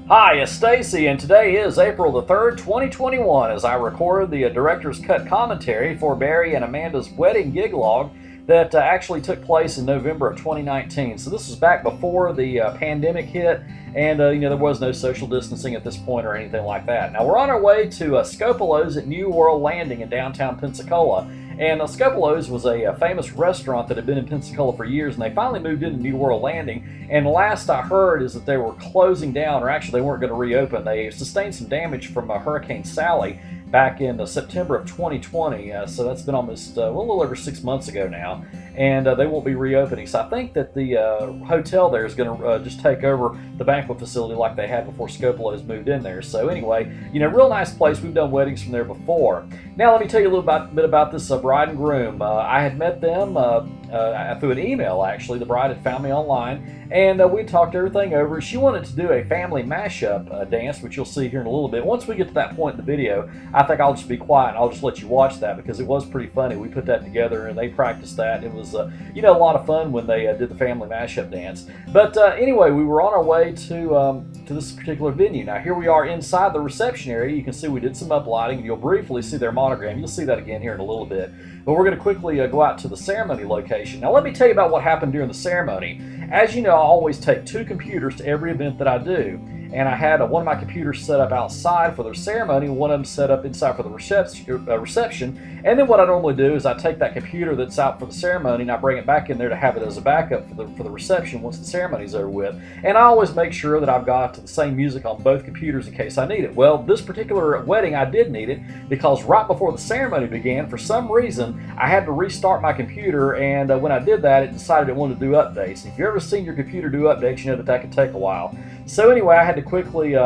Hi, it's Stacey, and today is April the 3rd, 2021, as I record the Director's Cut commentary for Barry and Amanda's wedding gig log that actually took place in November of 2019. So this was back before the pandemic hit, and there was no social distancing at this point or anything like that. Now we're on our way to Scopolo's at New World Landing in downtown Pensacola. And Scopolo's was a famous restaurant that had been in Pensacola for years, and they finally moved into New World Landing. And the last I heard is that they were closing down, or actually they weren't going to reopen. They sustained some damage from Hurricane Sally back in September of 2020, so that's been almost a little over 6 months ago now, and they won't be reopening. So I think that the hotel there is going to just take over the banquet facility like they had before Scopolo's moved in there. So anyway, real nice place. We've done weddings from there before. Now let me tell you a little bit about this bride and groom. I had met them through an email, actually. The bride had found me online, and we talked everything over. She wanted to do a family mashup dance, which you'll see here in a little bit. Once we get to that point in the video, I think I'll just be quiet and I'll just let you watch that, because it was pretty funny. We put that together and they practiced that. It was a lot of fun when they did the family mashup dance. But anyway, we were on our way to this particular venue. Now here we are inside the reception area. You can see we did some uplighting, and you'll briefly see their monogram. You'll see that again here in a little bit. But we're going to quickly go out to the ceremony location. Now let me tell you about what happened during the ceremony. As you know, I always take 2 computers to every event that I do. And I had one of my computers set up outside for the ceremony, one of them set up inside for the reception. And then what I normally do is I take that computer that's out for the ceremony and I bring it back in there to have it as a backup for the reception once the ceremony's over with. And I always make sure that I've got the same music on both computers in case I need it. Well, this particular wedding I did need it, because right before the ceremony began, for some reason, I had to restart my computer, and when I did that, it decided it wanted to do updates. And if you've ever seen your computer do updates, you know that can take a while. So anyway, I had to quickly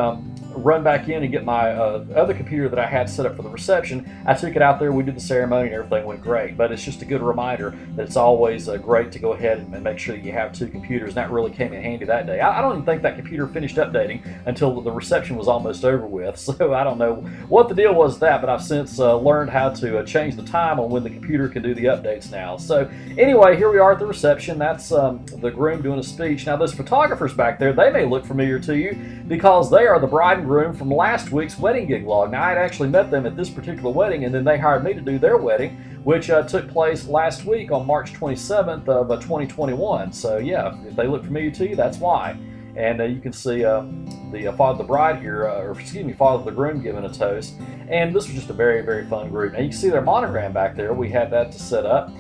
run back in and get my other computer that I had set up for the reception. I took it out there, we did the ceremony, and everything went great. But it's just a good reminder that it's always great to go ahead and make sure that you have 2 computers, and that really came in handy that day. I don't even think that computer finished updating until the reception was almost over with, so I don't know what the deal was with that, but I've since learned how to change the time on when the computer can do the updates now. So anyway, here we are at the reception. That's the groom doing a speech. Now those photographers back there, they may look familiar to you because they are the bride and groom from last week's wedding gig log. Now I had actually met them at this particular wedding, and then they hired me to do their wedding, which took place last week on March 27th of 2021. So yeah, if they look familiar to you, that's why. And you can see the father of the bride here, father of the groom giving a toast. And this was just a very, very fun group. Now you can see their monogram back there. We had that to set up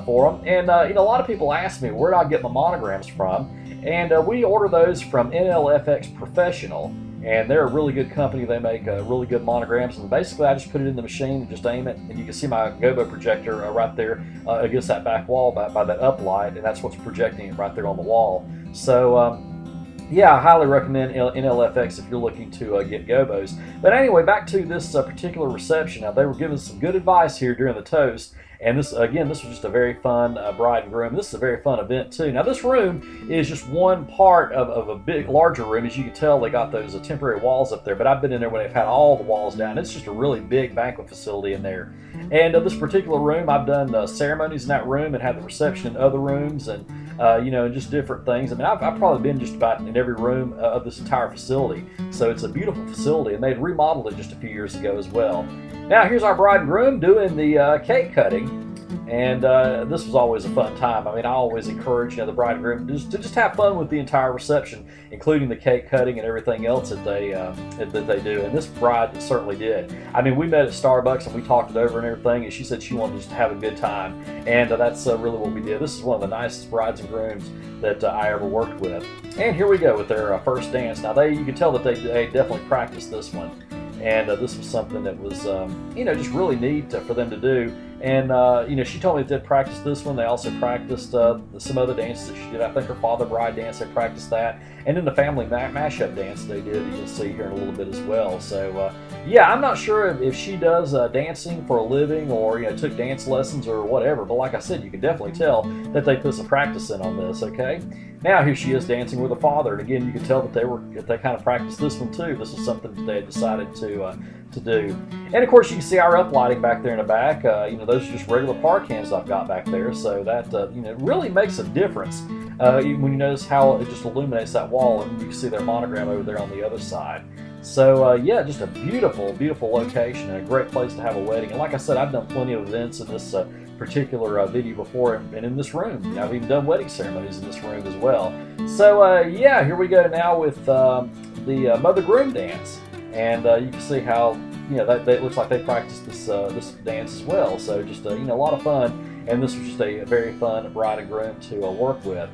for them. And a lot of people ask me where do I get my monograms from, and we order those from NLFX Professional. And they're a really good company. They make really good monograms, and basically I just put it in the machine and just aim it, and you can see my gobo projector right there against that back wall by that uplight, and that's what's projecting it right there on the wall. So yeah, I highly recommend NLFX if you're looking to get gobos. But anyway, back to this particular reception. Now they were giving some good advice here during the toast. And this was just a very fun bride and groom. This is a very fun event too. Now this room is just one part of a big, larger room. As you can tell, they got those temporary walls up there, but I've been in there when they've had all the walls down. It's just a really big banquet facility in there. And this particular room, I've done ceremonies in that room and had the reception in other rooms, and just different things. I mean, I've probably been just about in every room of this entire facility. So it's a beautiful facility, and they'd remodeled it just a few years ago as well. Now here's our bride and groom doing the cake cutting, and this was always a fun time. I mean, I always encourage the bride and groom to just have fun with the entire reception, including the cake cutting and everything else that they do. And this bride certainly did. I mean, we met at Starbucks and we talked it over and everything, and she said she wanted just to have a good time, and that's really what we did. This is one of the nicest brides and grooms that I ever worked with. And here we go with their first dance. Now you can tell that they definitely practiced this one. And this was something that was, just really neat for them to do. And she told me that they practiced this one. They also practiced some other dances that she did. I think her father bride dance, they practiced that, and then the family mashup dance they did. You'll see here in a little bit as well. So yeah, I'm not sure if she does dancing for a living or took dance lessons or whatever. But like I said, you can definitely tell that they put some practice in on this. Okay. Now here she is dancing with her father, and again you can tell that they kind of practiced this one too. This is something that they had decided to do. And of course you can see our uplighting back there in the back. Those are just regular park hands I've got back there, so that really makes a difference when you notice how it just illuminates that wall, and you can see their monogram over there on the other side. So yeah, just a beautiful, beautiful location and a great place to have a wedding. And like I said, I've done plenty of events in this particular venue before, and in this room. I've even done wedding ceremonies in this room as well. So yeah, here we go now with the mother groom dance, and you can see how that it looks like they practiced this dance as well. So just a lot of fun, and this was just a very fun bride and groom to work with.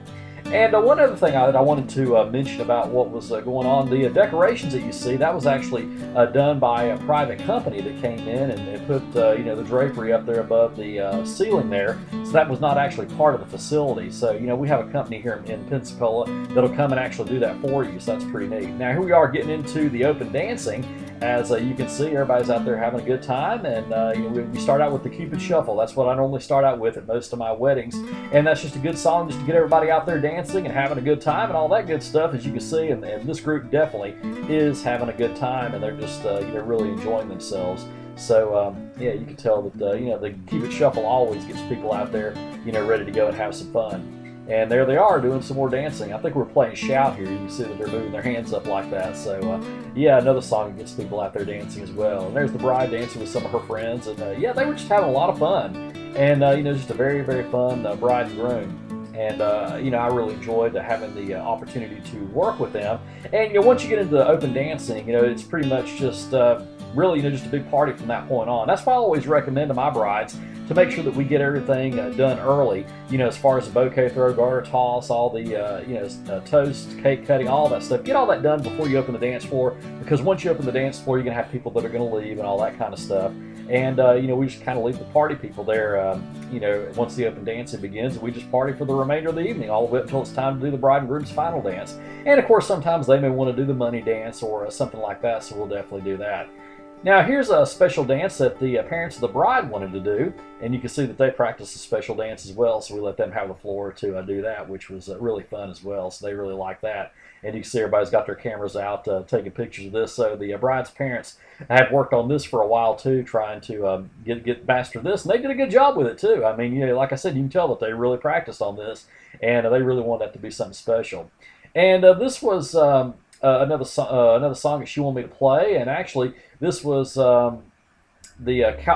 And one other thing that I wanted to mention about what was going on, the decorations that you see, that was actually done by a private company that came in and put the drapery up there above the ceiling there. So that was not actually part of the facility. So we have a company here in Pensacola that'll come and actually do that for you. So that's pretty neat. Now here we are getting into the open dancing. As you can see, everybody's out there having a good time, and we start out with the Cupid Shuffle. That's what I normally start out with at most of my weddings, and that's just a good song just to get everybody out there dancing and having a good time and all that good stuff, as you can see. And this group definitely is having a good time, and they're just really enjoying themselves. So yeah, you can tell that the Cupid Shuffle always gets people out there ready to go and have some fun. And there they are doing some more dancing. I think we're playing Shout here. You can see that they're moving their hands up like that. So yeah, another song that gets people out there dancing as well. And there's the bride dancing with some of her friends. And yeah, they were just having a lot of fun. And just a very, very fun bride and groom. And I really enjoyed having the opportunity to work with them. And once you get into open dancing, it's pretty much just really just a big party from that point on. That's why I always recommend to my brides to make sure that we get everything done early, as far as the bouquet throw, garter toss, all the toast, cake cutting, all that stuff. Get all that done before you open the dance floor, because once you open the dance floor, you're going to have people that are going to leave and all that kind of stuff. And we just kind of leave the party people there once the open dancing begins, and we just party for the remainder of the evening, all the way until it's time to do the bride and groom's final dance. And of course sometimes they may want to do the money dance or something like that, so we'll definitely do that. Now here's a special dance that the parents of the bride wanted to do, and you can see that they practiced a special dance as well, so we let them have the floor to do that, which was really fun as well, so they really like that. And you can see everybody's got their cameras out taking pictures of this. So the bride's parents had worked on this for a while too, trying to get master this, and they did a good job with it too. I mean, like I said, you can tell that they really practiced on this, and they really wanted that to be something special. And this was another song that she wanted me to play, and actually this was the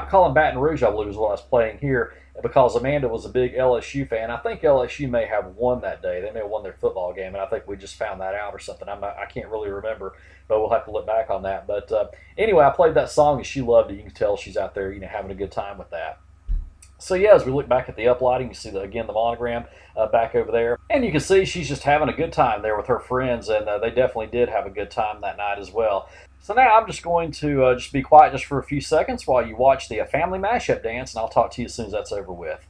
Colin Baton Rouge, I believe, is what I was playing here, because Amanda was a big LSU fan. I think LSU may have won that day. They may have won their football game, and I think we just found that out or something. I can't really remember, but we'll have to look back on that. But anyway, I played that song, and she loved it. You can tell she's out there having a good time with that. So yeah, as we look back at the uplighting, you see again the monogram back over there, and you can see she's just having a good time there with her friends, and they definitely did have a good time that night as well. So now I'm just going to just be quiet just for a few seconds while you watch the family mashup dance, and I'll talk to you as soon as that's over with.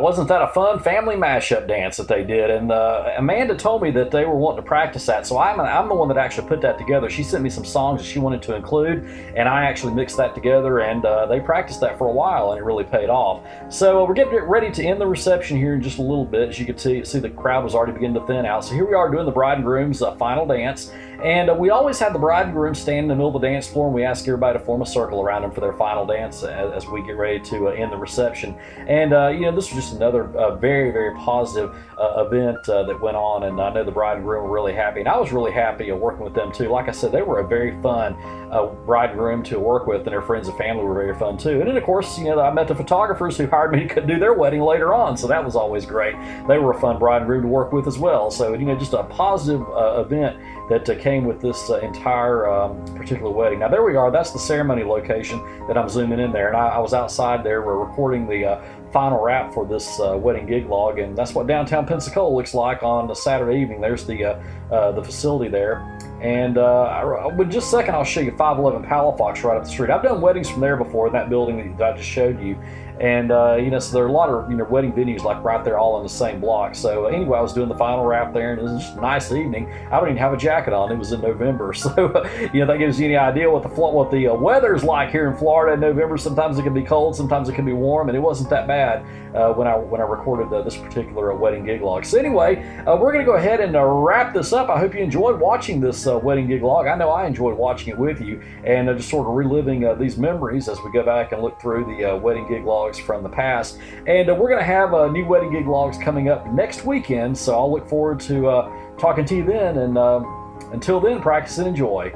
wasn't that a fun family mashup dance that they did? And Amanda told me that they were wanting to practice that, so I'm the one that actually put that together. She sent me some songs that she wanted to include, and I actually mixed that together, and they practiced that for a while, and it really paid off. So we're getting ready to end the reception here in just a little bit. As you can see the crowd was already beginning to thin out. So here we are doing the bride and groom's final dance. And we always had the bride and groom stand in the middle of the dance floor, and we ask everybody to form a circle around them for their final dance as we get ready to end the reception. And this was just another very, very positive event that went on, and I know the bride and groom were really happy, and I was really happy working with them too. Like I said, they were a very fun bride and groom to work with, and their friends and family were very fun too. And then of course, I met the photographers who hired me to do their wedding later on, so that was always great. They were a fun bride and groom to work with as well. So just a positive event that came with this entire particular wedding. Now there we are. That's the ceremony location that I'm zooming in there, and I was outside there. We're recording the final wrap for this wedding gig log, and that's what downtown Pensacola looks like on a Saturday evening. There's the facility there, and in just a second I'll show you 511 Palafox right up the street. I've done weddings from there before in that building that I just showed you. And so there are a lot of wedding venues like right there, all in the same block. So anyway, I was doing the final wrap there, and it was just a nice evening. I don't even have a jacket on. It was in November, so that gives you any idea what the weather's like here in Florida in November. Sometimes it can be cold, sometimes it can be warm, and it wasn't that bad when I recorded this particular wedding gig log. So anyway, we're going to go ahead and wrap this up. I hope you enjoyed watching this wedding gig log. I know I enjoyed watching it with you, and just sort of reliving these memories as we go back and look through the wedding gig logs from the past. And we're going to have new wedding gig logs coming up next weekend, so I'll look forward to talking to you then. And until then, practice and enjoy.